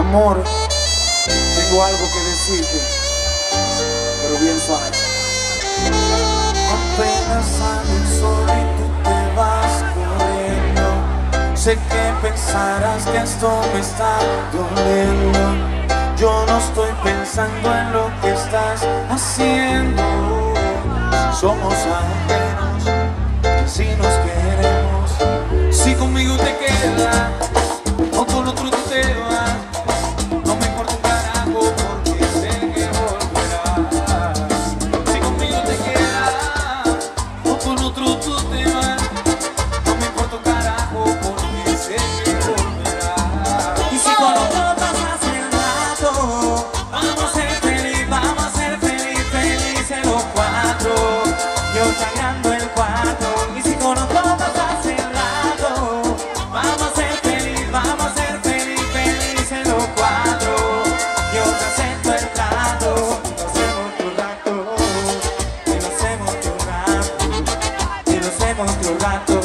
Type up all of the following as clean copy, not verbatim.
Amor, tengo algo que decirte, pero bien suave. Apenas sale el sol y tú te vas corriendo. Sé que pensarás que esto me está doliendo. Yo no estoy pensando en lo que estás haciendo. Somos ajenos, si nos queremos. Si conmigo te quedas o con otro tú te vas, no me importa un carajo porque sé que volverás. Si conmigo te quedas o con otro tú te vas, no me importa un carajo porque sé que volverás. Y si con otro pasas el rato, vamos a ser feliz, vamos a ser felices los cuatro. Yo cargando el cuarto. Y si con otro pasas el rato, vamos a ser feliz, vamos a ser felices los cuatro. Yo te acepto el trato. Y lo hacemos otro rato, y lo hacemos otro rato, y lo hacemos otro rato,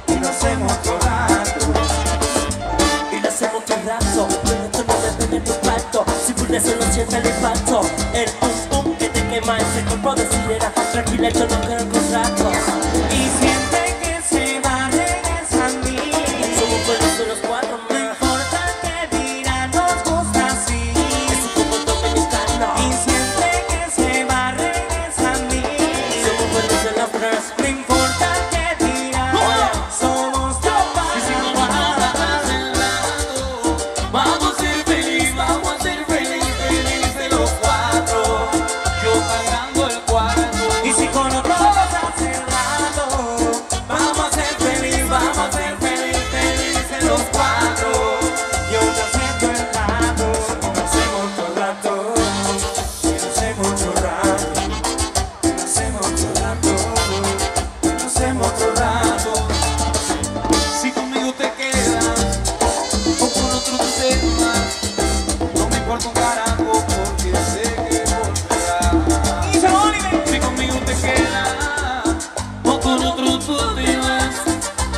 y lo hacemos otro rato, y lo hacemos otro rato. Pero esto no depende de tu pacto. Si por eso no siente el impacto, el pum que te quema ese cuerpo de sirena. Tranquila, yo no quiero el contrato. Y siente que se va a regresar a mí. Somos buenos de los cuatro, no importa que dirán, nos gusta así. Es un poco dominicano. Y siente que se va a regresar a mí. Somos buenos de los tres, no importa que dirán, somos tropas. Y si con otro pasas el rato, vamos a ser feliz, vamos a ser felices los cuatro. Yo pagando el cuarto. Y si con otro pasas el rato, vamos a ser feliz, vamos a ser felices los cuatro. Yo te acepto el trato. Y lo hacemos otro rato, y lo hacemos otro rato, y lo hacemos otro rato, y lo hacemos otro rato. Si conmigo te quedas o con otro tú te vas, no me importa un carajo porque sé que volverás. Y se Oliver. Si conmigo te quedas o con otro tú te vas,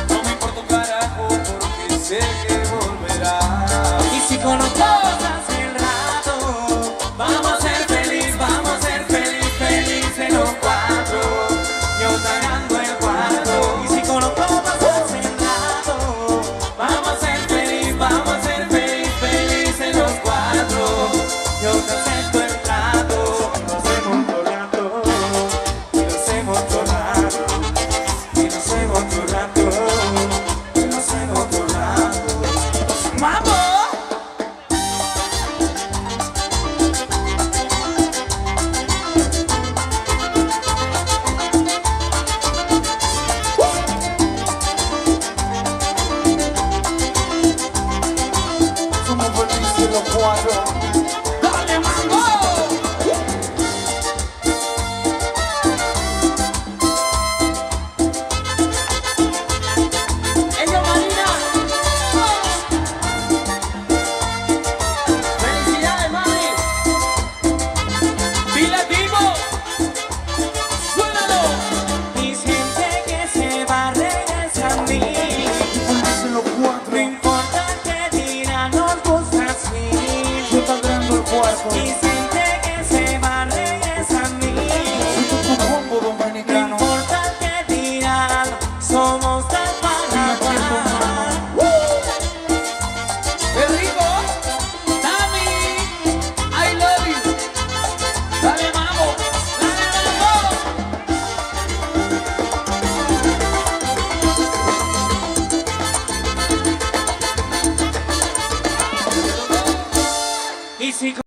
no me importa un carajo porque sé que volverás. Y si con otro pasas el rato, vamos a ser feliz, vamos a ser felices los cuatro. Yo cargando el cuarto. Y si con otro pasas el rato, vamos a ser feliz, vamos a ser felices los cuatro. Yo te acepto el trato. Y lo hacemos otro rato, y lo hacemos otro rato, y lo hacemos otro rato, y lo hacemos otro rato. ¡Vamos! Somos felices los cuatro. ¡Dale, mambo! ¡Ello, Marina! ¡Felicidades, mami! ¡Dile, Timo! ¡Suénalo! Y siente que se va a regresar a mí. Felices los No cuatro. importa que dirán, nos gusta así. Yo pagando el cuarto. Y siente que se va a regresar a mí. Tu combo No dominicano. importa que dirán, somos tan Paraguay. ¡Qué rico! Tami, I love you. Dale, mambo, dale, mambo. Y si